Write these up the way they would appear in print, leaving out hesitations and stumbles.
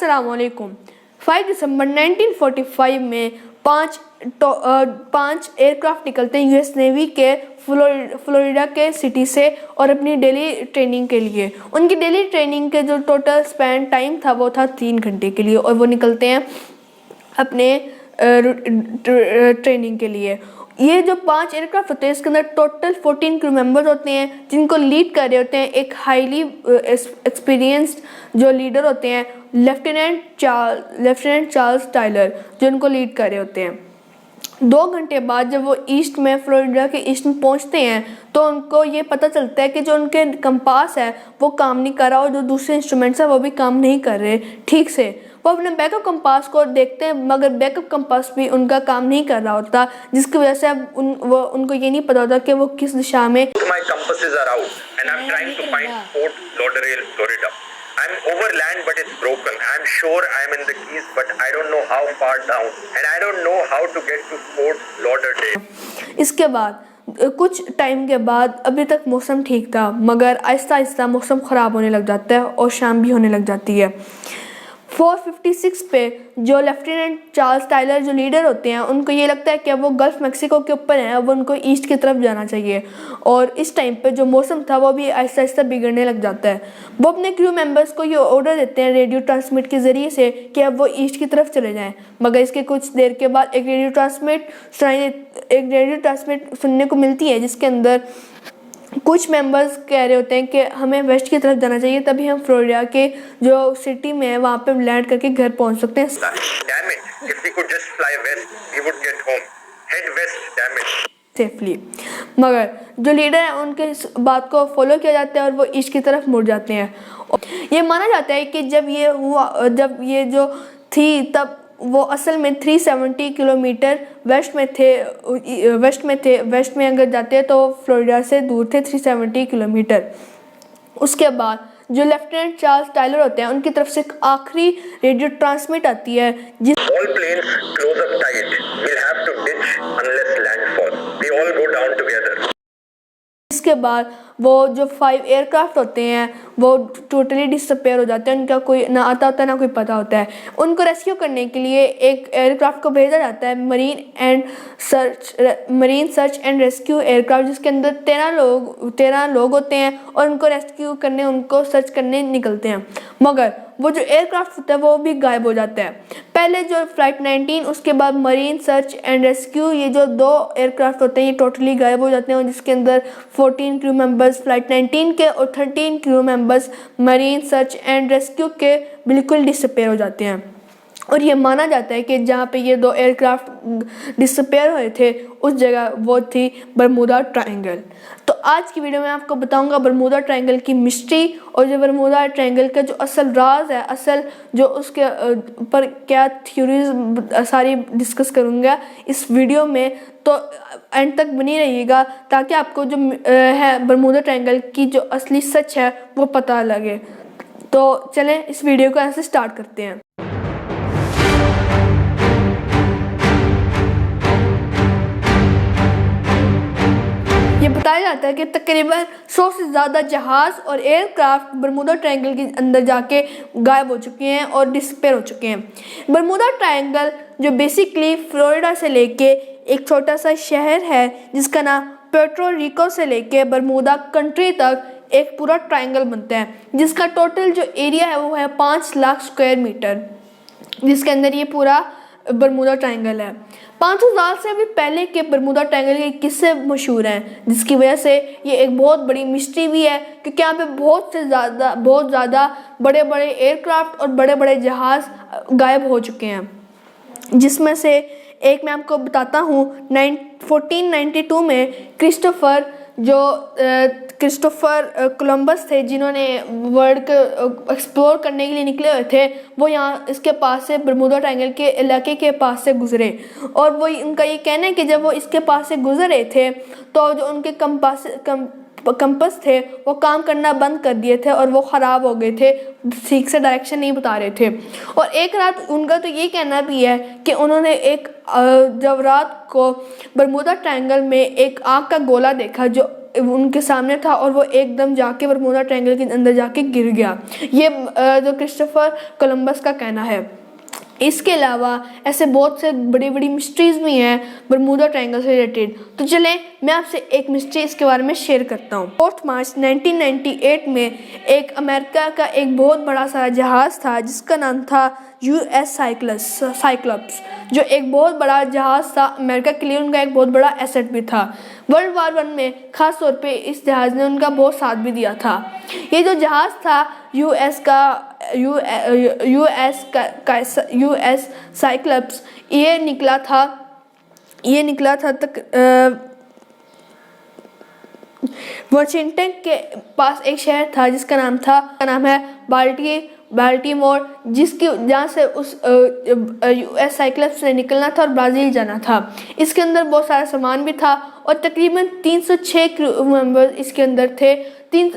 अस्सलामुअलैकुम। 5 दिसंबर 1945 में पाँच एयरक्राफ्ट निकलते हैं यूएस नेवी के फ्लोरिडा के सिटी से और अपनी डेली ट्रेनिंग के लिए। उनकी डेली ट्रेनिंग के जो टोटल स्पैन टाइम था वो था 3 घंटे के लिए और वो निकलते हैं अपने ट्रेनिंग के लिए। ये जो 5 एयरक्राफ्ट होते हैं इसके अंदर टोटल 14 क्रू मेंबर्स होते हैं जिनको लीड कर रहे होते हैं एक हाईली एक्सपीरियंस्ड जो लीडर होते हैं लेफ्टिनेंट चार्ल्स टायलर, जो उनको लीड कर रहे होते हैं। 2 घंटे बाद जब वो ईस्ट में फ्लोरिडा के ईस्ट में पहुंचते हैं तो उनको ये पता चलता है कि जो उनके कंपास है वो काम नहीं कर रहा और जो दूसरे इंस्ट्रूमेंट्स हैं वो भी काम नहीं कर रहे ठीक से। वो अपने बैकअप कंपास को देखते हैं मगर बैकअप कंपास भी उनका काम नहीं कर रहा होता, जिसकी वजह से उनको ये नहीं पता होता कि वो किस दिशा में। I'm over land but it's broken. I'm sure I'm in the Keys but I don't know how far down and I don't know how to get to Fort Lauderdale. इसके बाद कुछ टाइम के बाद अभी तक मौसम ठीक था मगर आहिस्ता आहिस्ता मौसम ख़राब होने लग जाता है और शाम भी होने लग जाती है। 456 पे जो लेफ्टिनेंट चार्ल्स टायलर जो लीडर होते हैं उनको ये लगता है कि वो गल्फ मैक्सिको के ऊपर है, अब उनको ईस्ट की तरफ जाना चाहिए और इस टाइम पे जो मौसम था वो भी आहिस्ता आहिस्ता बिगड़ने लग जाता है। वो अपने क्रू मेंबर्स को ये ऑर्डर देते हैं रेडियो ट्रांसमिट के ज़रिए से कि अब वो ईस्ट की तरफ चले जाएँ, मगर इसके कुछ देर के बाद एक रेडियो ट्रांसमिट सुनने को मिलती है जिसके अंदर कुछ मेंबर्स कह रहे होते हैं कि हमें वेस्ट की तरफ जाना चाहिए, तभी हम फ्लोरिडा के जो सिटी में है वहाँ पे लैंड करके घर पहुँच सकते हैं। सेफली, मगर जो लीडर है उनके इस बात को फॉलो किया जाता है और वो ईस्ट की तरफ मुड़ जाते हैं। ये माना जाता है कि जब ये जो थी तब वो असल में 370 किलोमीटर वेस्ट में अगर जाते हैं तो फ्लोरिडा से दूर थे 370 किलोमीटर। उसके बाद जो लेफ्टिनेंट चार्ल्स टायलर होते हैं उनकी तरफ से एक आखिरी रेडियो ट्रांसमिट आती है इसके बाद वो जो 5 एयरक्राफ्ट होते हैं वो टोटली डिसअपेयर हो जाते हैं, उनका कोई ना आता होता है ना कोई पता होता है। उनको रेस्क्यू करने के लिए एक एयरक्राफ्ट को भेजा जाता है marine search and rescue aircraft, जिसके अंदर 13 लोग होते हैं और उनको रेस्क्यू करने उनको सर्च करने निकलते हैं, मगर वो जो एयरक्राफ्ट होता है वो भी गायब हो जाता है। पहले जो फ्लाइट 19 उसके बाद मरीन सर्च एंड रेस्क्यू, ये जो 2 एयरक्राफ्ट होते हैं ये टोटली गायब हो जाते हैं और जिसके अंदर 14 क्रू मेंबर्स फ्लाइट 19 के और 13 crew members marine search and rescue के बिल्कुल डिसअपेयर हो जाते हैं। और ये माना जाता है कि जहाँ पे ये 2 एयरक्राफ्ट डिसअपेयर हुए थे उस जगह वो थी बरमूदा ट्रायंगल। तो आज की वीडियो में आपको बताऊंगा बरमूदा ट्रायंगल की मिस्ट्री और जो बरमूदा ट्रायंगल का जो असल राज है, असल जो उसके पर क्या थ्योरीज सारी डिस्कस करूंगा इस वीडियो में, तो एंड तक बनी रहिएगा ताकि आपको जो है बरमूदा ट्रायंगल की जो असली सच है वो पता लगे। तो चलें इस वीडियो को ऐसे स्टार्ट करते हैं। ये बताया जाता है कि तकरीबन 100 से ज़्यादा जहाज़ और एयरक्राफ्ट बरमूदा ट्रायंगल के अंदर जाके गायब हो चुके हैं और डिसअपेयर हो चुके हैं। बरमूदा ट्रायंगल जो बेसिकली फ्लोरिडा से लेके एक छोटा सा शहर है जिसका नाम पोर्टो रिको से लेके बरमूदा कंट्री तक एक पूरा ट्रायंगल बनता है, जिसका टोटल जो एरिया है वो है 5 लाख स्क्वायर मीटर, जिसके अंदर ये पूरा बरमूदा ट्रायंगल है। 500 साल से भी पहले के बरमूदा ट्रायंगल के किस्से मशहूर हैं, जिसकी वजह से ये एक बहुत बड़ी मिस्ट्री भी है क्योंकि यहाँ पे बहुत ज़्यादा बड़े बड़े एयरक्राफ्ट और बड़े बड़े जहाज़ गायब हो चुके हैं, जिसमें से एक मैं आपको बताता हूँ। 1492 में क्रिस्टोफर कोलंबस थे जिन्होंने वर्ल्ड को एक्सप्लोर करने के लिए निकले हुए थे। वो यहाँ इसके पास से बरमूदा ट्रायंगल के इलाके के पास से गुजरे और वो उनका ये कहना है कि जब वो इसके पास से गुजरे थे तो जो उनके कंपास थे वो काम करना बंद कर दिए थे और वो ख़राब हो गए थे, ठीक से डायरेक्शन नहीं बता रहे थे। और एक रात उनका तो ये कहना भी है कि उन्होंने जब रात को बरमूदा ट्रायंगल में एक आग का गोला देखा जो उनके सामने था और वो एकदम जाके बरमूडा ट्रायंगल के अंदर जाके गिर गया। ये जो क्रिस्टोफर कोलंबस का कहना है। इसके अलावा ऐसे बहुत से बड़ी बड़ी मिस्ट्रीज़ भी हैं बरमूडा ट्रायंगल से रिलेटेड। तो चलें मैं आपसे एक मिस्ट्री इसके बारे में शेयर करता हूँ। 4 मार्च 1998 में एक अमेरिका का एक बहुत बड़ा सारा जहाज़ था जिसका नाम था US साइक्लॉप्स, जो एक बहुत बड़ा जहाज़ था अमेरिका के लिए, उनका एक बहुत बड़ा एसेट भी था। वर्ल्ड वार 1 में ख़ास तौर पे इस जहाज़ ने उनका बहुत साथ भी दिया था। ये जो जहाज़ था US साइक्लॉप्स, ये निकला था वाशिंगटन के पास एक शहर था जिसका नाम है बाल्टीमोर, जहाँ से उस US साइक्लॉप्स ने निकलना था और ब्राज़ील जाना था। इसके अंदर बहुत सारा सामान भी था और तकरीबन 306 क्रू मेंबर्स इसके अंदर थे। 3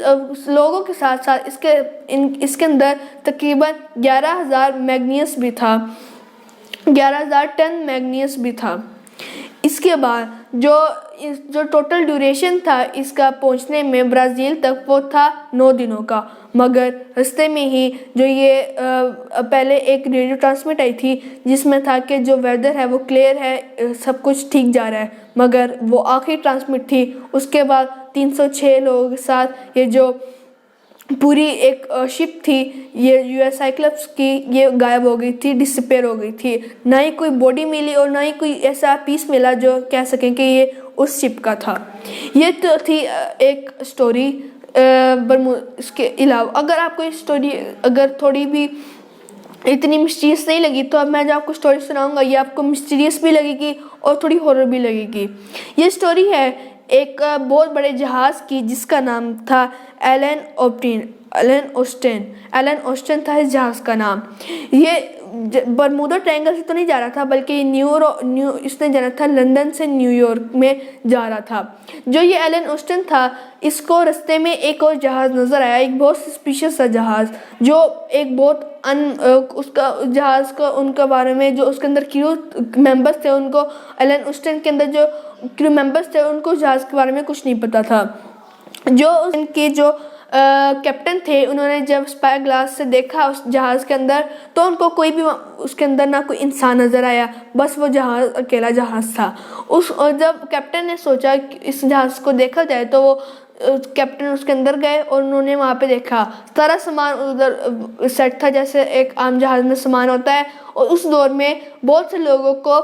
लोगों के साथ साथ इसके अंदर तकरीबन 11,000 मैग्नीस भी था, 11,000 टन मैग्नीस भी था। इसके बाद जो टोटल ड्यूरेशन था इसका पहुंचने में ब्राज़ील तक वो था 9 दिनों का, मगर रास्ते में ही जो ये पहले एक रेडियो ट्रांसमिट आई थी जिसमें था कि जो वेदर है वो क्लियर है, सब कुछ ठीक जा रहा है, मगर वो आखिरी ट्रांसमिट थी। उसके बाद 306 लोगों के साथ ये जो पूरी एक शिप थी ये US साइक्लॉप्स की, ये गायब हो गई थी, डिसअपेयर हो गई थी। ना ही कोई बॉडी मिली और ना ही कोई ऐसा पीस मिला जो कह सकें कि ये उस शिप का था। ये तो थी एक स्टोरी। इसके अलावा अगर आपको ये स्टोरी अगर थोड़ी भी इतनी मिस्टीरियस नहीं लगी तो अब मैं जो आपको स्टोरी सुनाऊंगा ये आपको मिस्टीरियस भी लगेगी और थोड़ी हॉरर भी लगेगी। ये स्टोरी है एक बहुत बड़े जहाज़ की जिसका नाम था एलन ऑस्टिन था इस जहाज़ का नाम। ये बरमूडा ट्रायंगल से तो नहीं जा रहा था बल्कि इसने जाना था लंदन से न्यूयॉर्क में जा रहा था। जो ये एलन ऑस्टिन था इसको रास्ते में एक और जहाज़ नज़र आया, एक बहुत सस्पिशियस सा जहाज़, जो एक बहुत उसका जहाज़ का उनके बारे में जो उसके अंदर क्रू मेंबर्स थे उनको, एलन ऑस्टिन के अंदर जो क्रू मेंबर्स थे उनको जहाज़ के बारे में कुछ नहीं पता था। जो उनके जो कैप्टन थे उन्होंने जब स्पाई ग्लास से देखा उस जहाज़ के अंदर तो उनको कोई भी उसके अंदर ना कोई इंसान नज़र आया, बस वो जहाज़ अकेला जहाज़ था। और जब कैप्टन ने सोचा कि इस जहाज़ को देखा जाए तो वो कैप्टन उसके अंदर गए और उन्होंने वहाँ पे देखा सारा सामान उधर सेट था जैसे एक आम जहाज़ में सामान होता है। और उस दौर में बहुत से लोगों को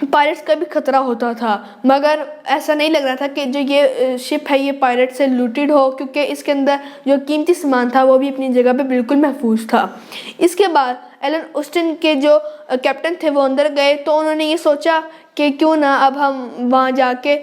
पायरेट्स का भी खतरा होता था, मगर ऐसा नहीं लग रहा था कि जो ये शिप है ये पायरेट से लूटेड हो, क्योंकि इसके अंदर जो कीमती सामान था वो भी अपनी जगह पे बिल्कुल महफूज था। इसके बाद एलन ऑस्टिन के जो कैप्टन थे वो अंदर गए तो उन्होंने ये सोचा कि क्यों ना अब हम वहाँ जाके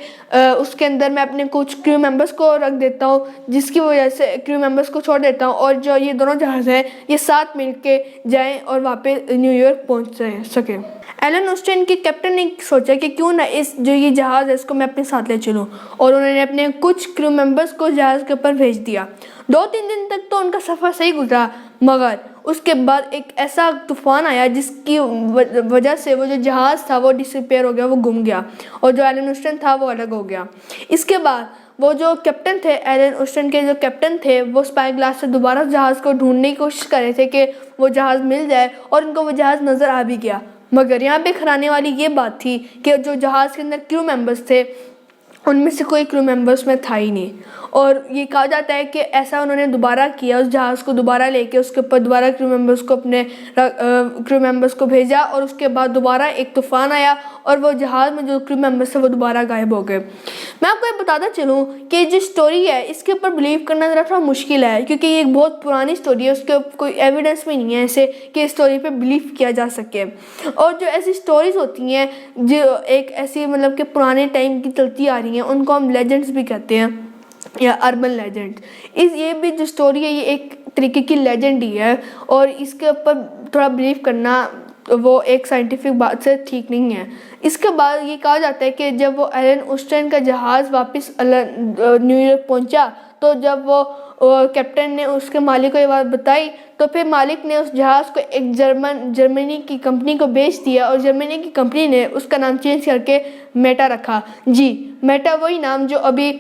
उसके अंदर मैं अपने कुछ क्रू मेंबर्स को रख देता हूँ, जिसकी वजह से क्रू मेंबर्स को छोड़ देता हूँ और जो ये दोनों जहाज़ हैं ये साथ मिलके जाएं और वहाँ पे न्यूयॉर्क पहुँच सकें। एलन ऑस्टिन के कैप्टन ने सोचा कि क्यों ना इस जो ये जहाज़ है इसको मैं अपने साथ ले चलूँ, और उन्होंने अपने कुछ क्रू मेंबर्स को जहाज़ के ऊपर भेज दिया। 2-3 दिन तक तो उनका सफ़र सही गुजरा, मगर उसके बाद एक ऐसा तूफ़ान आया जिसकी वजह से वो जो जहाज़ था वो डिसअपेयर हो गया, वो गुम गया, और जो एलन ऑस्टिन था वो अलग हो गया। इसके बाद वो जो कैप्टन थे, एलन ऑस्टिन के जो कैप्टन थे, वो स्पाई ग्लास से दोबारा जहाज़ को ढूंढने की कोशिश कर रहे थे कि वो जहाज़ मिल जाए, और उनको वो जहाज़ नज़र आ भी गया। मगर यहाँ पे खराने वाली ये बात थी कि जो जहाज़ के अंदर क्रू मेंबर्स थे उनमें से कोई क्रू मेंबर्स में था ही नहीं, और ये कहा जाता है कि ऐसा उन्होंने दोबारा किया, उस जहाज़ को दोबारा लेके उसके ऊपर दोबारा क्रू मेंबर्स को भेजा, और उसके बाद दोबारा एक तूफ़ान आया और वो जहाज़ में जो क्रू मेंबर्स थे वो दोबारा गायब हो गए। मैं आपको ये बताता चलूँ कि जो स्टोरी है इसके ऊपर बिलीव करना ज़रा थोड़ा मुश्किल है, क्योंकि ये एक बहुत पुरानी स्टोरी है, उसके कोई एविडेंस भी नहीं है ऐसे कि इस स्टोरी पर बिलीव किया जा सके। और जो ऐसी स्टोरीज़ होती हैं जो एक ऐसी मतलब कि पुराने टाइम की चलती आ रही हैं उनको हम लेजेंड्स भी कहते हैं या अर्बन लेजेंड। ये भी जो स्टोरी है ये एक तरीके की लेजेंड ही है, और इसके ऊपर थोड़ा बिलीव करना वो एक साइंटिफिक बात से ठीक नहीं है। इसके बाद ये कहा जाता है कि जब वो एलन ऑस्टिन का जहाज़ वापस न्यूयॉर्क पहुंचा तो जब वो कैप्टन ने उसके मालिक को ये बात बताई तो फिर मालिक ने उस जहाज़ को एक जर्मनी की कंपनी को बेच दिया, और जर्मनी की कंपनी ने उसका नाम चेंज करके मेटा रखा। जी, मेटा वही नाम जो अभी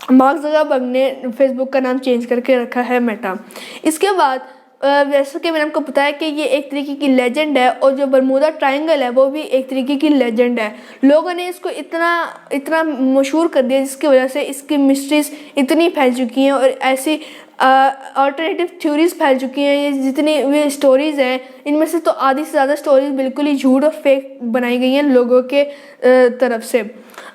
मार्क ज़करबर्ग ने फेसबुक का नाम चेंज करके रखा है मेटा। इसके बाद जैसा कि मैंने आपको बताया कि ये एक तरीके की लेजेंड है, और जो बरमूदा ट्रायंगल है वो भी एक तरीके की लेजेंड है। लोगों ने इसको इतना मशहूर कर दिया जिसकी वजह से इसकी मिस्ट्रीज इतनी फैल चुकी हैं, और ऐसी अल्टरनेटिव थ्योरीज फैल चुकी हैं। ये जितनी भी स्टोरीज़ हैं इनमें से तो आधी से ज़्यादा स्टोरीज बिल्कुल ही झूठ और फेक बनाई गई हैं लोगों के तरफ से।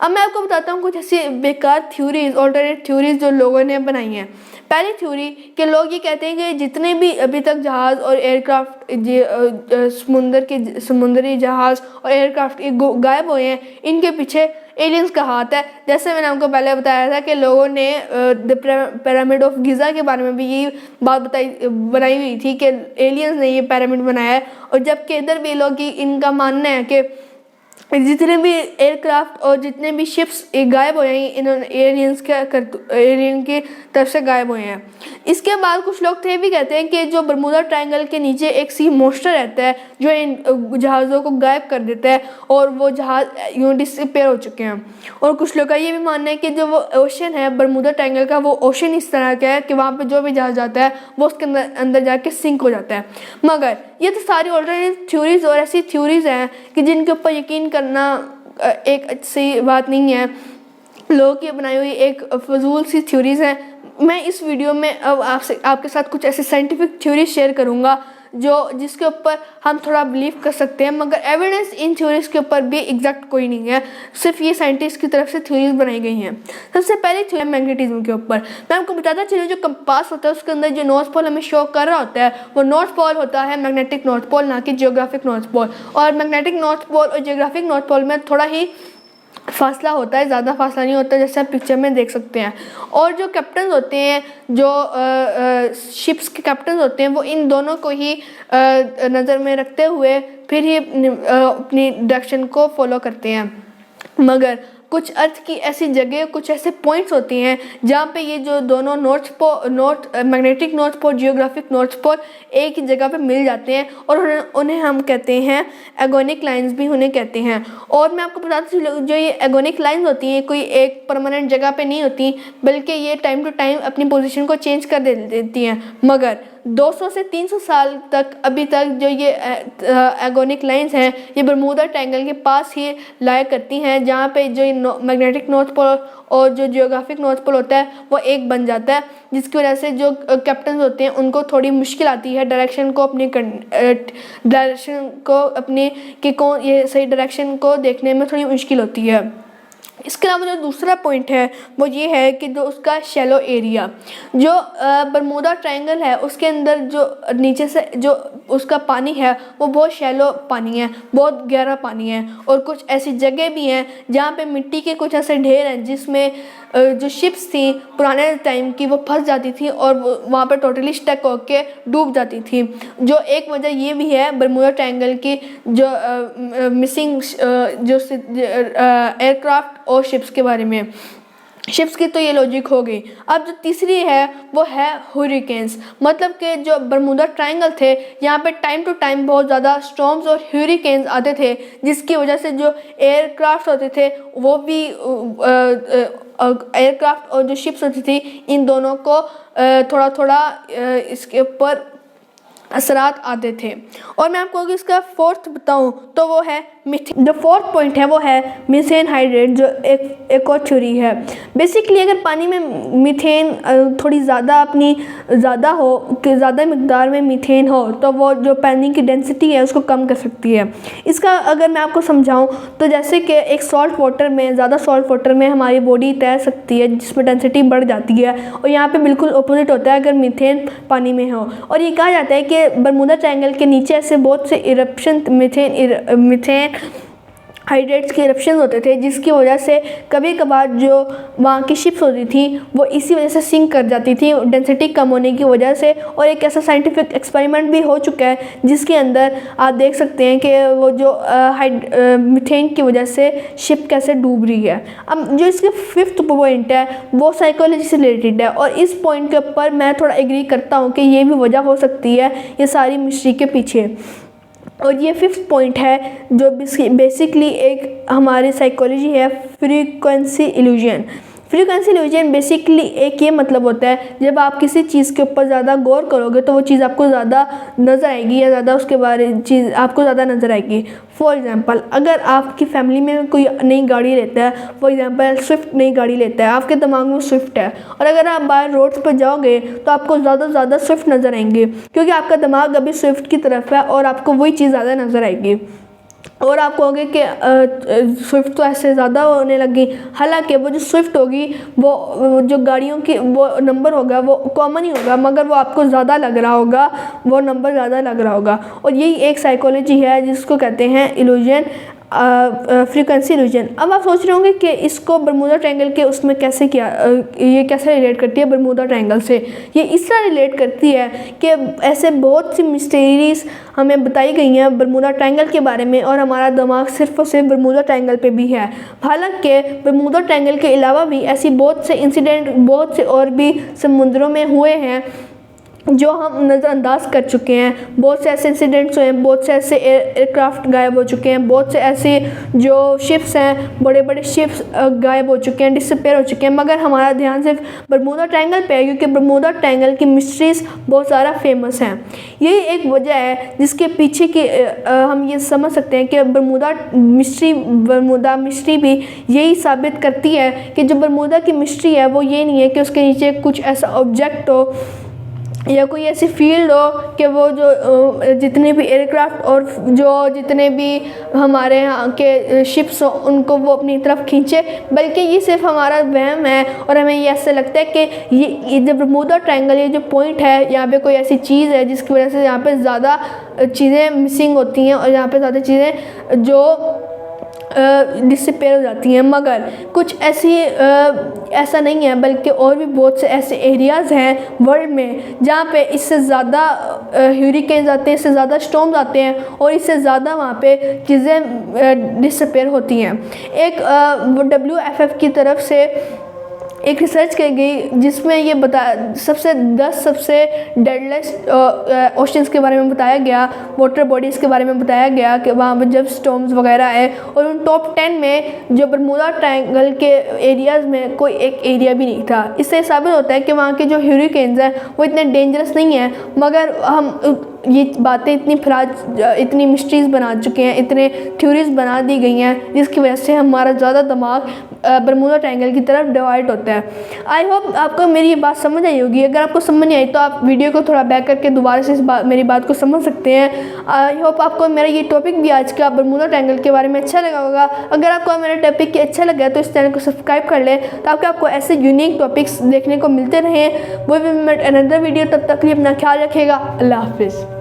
अब मैं आपको बताता हूँ कुछ ऐसी बेकार थ्योरीज, अल्टरनेट थ्योरीज जो लोगों ने बनाई हैं। पहली थ्योरी कि लोग ये कहते हैं कि जितने भी अभी तक जहाज़ और एयरक्राफ्ट समुद्री जहाज़ और एयरक्राफ्ट गायब हुए हैं, इनके पीछे एलियंस का हाथ है। जैसे मैंने आपको पहले बताया था कि लोगों ने द पिरामिड ऑफ गिज़ा के बारे में भी ये बात बनाई हुई थी कि एलियंस ने ये पिरामिड बनाया है, और जबकि इधर भी लोग इनका मानना है कि जितने भी एयरक्राफ्ट और जितने भी शिप्स गायब हुए हैं इन्होंने एलियन की तरफ से गायब हुए हैं। इसके बाद कुछ लोग थे भी कहते हैं कि जो बरमूदा ट्रायंगल के नीचे एक सी मॉन्स्टर रहता है जो इन जहाज़ों को गायब कर देता है, और वो जहाज़ यूँ डिसअपीयर हो चुके हैं। और कुछ लोग का ये भी मानना है कि जो वो ओशन है बरमूदा ट्रायंगल का, वो ओशन इस तरह का है कि वहाँ पर जो भी जहाज़ जाता है वो उसके अंदर जाके सिंक हो जाता है। मगर ये तो सारी ऑल्टरनेटिव थ्योरीज और ऐसी थ्योरीज हैं कि जिनके ऊपर यकीन करना एक अच्छी बात नहीं है। लोगों की बनाई हुई एक फजूल सी थ्योरीज हैं। मैं इस वीडियो में अब आपके साथ कुछ ऐसे साइंटिफिक थ्योरीज शेयर करूंगा जिसके ऊपर हम थोड़ा बिलीव कर सकते हैं, मगर एविडेंस इन थ्योरीज के ऊपर भी एग्जैक्ट कोई नहीं है, सिर्फ ये साइंटिस्ट की तरफ से थ्योरीज बनाई गई हैं। सबसे पहले थ्योरी मैग्नेटिज्म के ऊपर। मैं आपको बताता चलूँ जो कंपास होता है उसके अंदर जो नॉर्थ पोल हमें शो कर रहा होता है वो नॉर्थ पोल होता है मैग्नेटिक नॉर्थ पोल, ना कि जियोग्राफिक नॉर्थ पोल। और मैग्नेटिक नॉर्थ पोल और जियोग्राफिक नॉर्थ पोल में थोड़ा ही फासला होता है, ज़्यादा फासला नहीं होता जैसे आप पिक्चर में देख सकते हैं। और जो कैप्टन होते हैं, जो शिप्स के कैप्टन होते हैं, वो इन दोनों को ही नज़र में रखते हुए फिर ही अपनी डायरेक्शन को फॉलो करते हैं। मगर कुछ अर्थ की ऐसी जगह, कुछ ऐसे पॉइंट्स होती हैं जहाँ पे ये जो दोनों magnetic north pole, geographic north pole एक ही जगह पे मिल जाते हैं, और उन्हें हम कहते हैं एगोनिक लाइंस भी उन्हें कहते हैं। और मैं आपको बताती हूँ जो ये एगोनिक लाइंस होती हैं कोई एक परमानेंट जगह पे नहीं होती, बल्कि ये टाइम टू टाइम अपनी पोजीशन को चेंज कर देती हैं। मगर 200 से 300 साल तक अभी तक जो ये एगोनिक लाइंस हैं ये बरमूदा ट्रायंगल के पास ही लाया करती हैं, जहाँ पे जो मैग्नेटिक नॉर्थ पोल और जो जियोग्राफिक नॉर्थ पोल होता है वो एक बन जाता है, जिसकी वजह से जो कैप्टन होते हैं उनको थोड़ी मुश्किल आती है डायरेक्शन को अपनी कि कौन ये सही डायरेक्शन को देखने में थोड़ी मुश्किल होती है। इसके अलावा जो दूसरा पॉइंट है वो ये है कि जो उसका शैलो एरिया, जो बरमूदा ट्रायंगल है उसके अंदर जो नीचे से जो उसका पानी है वो बहुत शैलो पानी है, बहुत गहरा पानी है। और कुछ ऐसी जगह भी हैं जहाँ पे मिट्टी के कुछ ऐसे ढेर हैं जिसमें जो शिप्स थी पुराने टाइम की वो फंस जाती थी और वहाँ पर टोटली स्टक होके डूब जाती थी। जो एक वजह ये भी है बरमूदा ट्रायंगल की जो मिसिंग जो एयरक्राफ्ट और शिप्स के बारे में। शिप्स की तो ये लॉजिक हो गई। अब जो तीसरी है वो है हरिकेन्स, मतलब कि जो बरमूदा ट्रायंगल थे यहाँ पे टाइम टू टाइम बहुत ज़्यादा स्टॉर्म्स और हरिकेन्स आते थे, जिसकी वजह से जो एयरक्राफ्ट होते थे वो भी एयरक्राफ्ट और जो शिप्स होती थी इन दोनों को थोड़ा थोड़ा इसके ऊपर असरात आते थे। और मैं आपको अगर इसका फोर्थ बताऊं तो वो है मीथेन। जो फोर्थ पॉइंट है वो है मीथेन हाइड्रेट, जो एक और थ्योरी है। बेसिकली अगर पानी में मीथेन थोड़ी ज़्यादा हो कि ज़्यादा मिकदार में मीथेन हो तो वो जो पानी की डेंसिटी है उसको कम कर सकती है। इसका अगर मैं आपको समझाऊं तो जैसे कि एक सॉल्ट वाटर में, ज़्यादा सॉल्ट वाटर में हमारी बॉडी तैर सकती है जिसमें डेंसिटी बढ़ जाती है, और यहाँ पे बिल्कुल अपोजिट होता है अगर मीथेन पानी में हो। और ये कहा जाता है कि बरमूदा ट्रायंगल के नीचे ऐसे बहुत से इरप्शन मीथेन हाइड्रेट्स के इरप्शन होते थे, जिसकी वजह से कभी कभार जो वहाँ की शिप्स होती थी वो इसी वजह से सिंक कर जाती थी डेंसिटी कम होने की वजह से। और एक ऐसा साइंटिफिक एक्सपेरिमेंट भी हो चुका है जिसके अंदर आप देख सकते हैं कि वो जो मीथेन की वजह से शिप कैसे डूब रही है। अब जो इसके फिफ्थ पॉइंट है वो साइकोलॉजी से रिलेटेड है, और इस पॉइंट के ऊपर मैं थोड़ा एग्री करता हूँ कि ये भी वजह हो सकती है ये सारी मिस्ट्री के पीछे। और ये फिफ्थ पॉइंट है जो बेसिकली एक हमारी साइकोलॉजी है, frequency illusion. Frequency illusion basically एक ये मतलब होता है, जब आप किसी चीज़ के ऊपर ज़्यादा गौर करोगे तो वो चीज़ आपको ज़्यादा नज़र आएगी या ज़्यादा उसके बारे चीज़ आपको ज़्यादा नज़र आएगी। फॉर एग्ज़ाम्पल, अगर आपकी फैमिली में कोई नई गाड़ी लेता है, फॉर एग्ज़ाम्पल स्विफ्ट नई गाड़ी लेता है, आपके दिमाग में स्विफ्ट है, और अगर आप बाहर रोड्स पर जाओगे तो आपको ज़्यादा स्विफ्ट नज़र आएंगे, क्योंकि आपका दिमाग अभी स्विफ्ट की तरफ है और आपको वही चीज़ ज़्यादा नज़र आएगी। और आप कहोगे कि स्विफ्ट तो ऐसे ज़्यादा होने लगी, हालांकि वो जो स्विफ्ट होगी वो जो गाड़ियों की वो नंबर होगा वो कॉमन ही होगा, मगर वो आपको ज़्यादा लग रहा होगा, वो नंबर ज़्यादा लग रहा होगा। और यही एक साइकोलॉजी है जिसको कहते हैं इल्यूजन, फ्रीक्वेंसी इल्यूजन। अब आप सोच रहे होंगे कि इसको बरमूडा ट्रायंगल के उसमें कैसे किया, ये कैसे रिलेट करती है बरमूडा ट्रायंगल से। ये इस तरह रिलेट करती है कि ऐसे बहुत सी मिस्टीरीज हमें बताई गई हैं बरमूडा ट्रायंगल के बारे में, और हमारा दिमाग सिर्फ और सिर्फ बरमूडा ट्रायंगल पे भी है। हालांकि बरमूडा ट्रायंगल के अलावा भी ऐसी बहुत से इंसिडेंट बहुत से और भी समुद्रों में हुए हैं जो हम नज़रअंदाज कर चुके हैं। बहुत से ऐसे इंसिडेंट्स हुए हैं, बहुत से ऐसे एयरक्राफ्ट गायब हो चुके हैं, बहुत से ऐसे जो शिप्स हैं, बड़े बड़े शिप्स गायब हो चुके हैं, डिसअपेयर हो चुके हैं, मगर हमारा ध्यान सिर्फ बरमूडा ट्रायंगल पे है, क्योंकि बरमूडा ट्रायंगल की मिस्ट्रीज़ बहुत ज़्यादा फेमस हैं। यही एक वजह है जिसके पीछे की हम ये समझ सकते हैं कि बरमूडा मिस्ट्री भी यही साबित करती है कि जो बरमूडा की मिस्ट्री है वो ये नहीं है कि उसके नीचे कुछ ऐसा ऑब्जेक्ट हो या कोई ऐसी फील्ड हो कि वो जो जितने भी एयरक्राफ्ट और जो जितने भी हमारे यहाँ के शिप्स हो उनको वो अपनी तरफ खींचे, बल्कि ये सिर्फ हमारा वहम है। और हमें ये ऐसा लगता है कि ये जब बरमूडा ट्रायंगल ये जो पॉइंट है, यहाँ पे कोई ऐसी चीज़ है जिसकी वजह से यहाँ पे ज़्यादा चीज़ें मिसिंग होती हैं और यहाँ पे ज़्यादा चीज़ें जो डिसअपेयर हो जाती हैं, मगर कुछ ऐसा नहीं है, बल्कि और भी बहुत से ऐसे एरियाज़ हैं वर्ल्ड में जहाँ पे इससे ज़्यादा हरिकेन्स आते हैं, इससे ज़्यादा स्टॉर्म्स आते हैं और इससे ज़्यादा वहाँ पे चीज़ें डिसअपेयर होती हैं। एक WFF की तरफ से एक रिसर्च की गई जिसमें ये 10 सबसे डेडलेस्ट ओशंस के बारे में बताया गया, वाटर बॉडीज़ के बारे में बताया गया कि वहाँ पर जब स्टॉर्म्स वगैरह आए, और उन टॉप 10 में जो बरमूडा ट्रायंगल के एरियाज़ में कोई एक एरिया भी नहीं था। इससे साबित होता है कि वहाँ के जो हरिकेन्स हैं वो इतने डेंजरस नहीं हैं, मगर हम ये बातें इतनी मिस्ट्रीज़ बना चुके हैं, इतने थ्योरीज बना दी गई हैं जिसकी वजह से हमारा ज़्यादा दिमाग बरमूडा ट्रायंगल की तरफ डिवाइड होता है। आई होप आपको मेरी ये बात समझ आई होगी। अगर आपको समझ नहीं आई तो आप वीडियो को थोड़ा बैक करके दोबारा से मेरी बात को समझ सकते हैं। आई होप आपको मेरा ये टॉपिक भी आज का बरमूडा ट्रायंगल के बारे में अच्छा लगा होगा। अगर आपको मेरा टॉपिक अच्छा लगा तो इस चैनल को सब्सक्राइब कर लें ताकि आपको ऐसे यूनिक टॉपिक्स देखने को मिलते रहें। वो भी अनदर वीडियो, तब तक लिए अपना ख्याल रखिएगा। अल्लाह हाफिज़।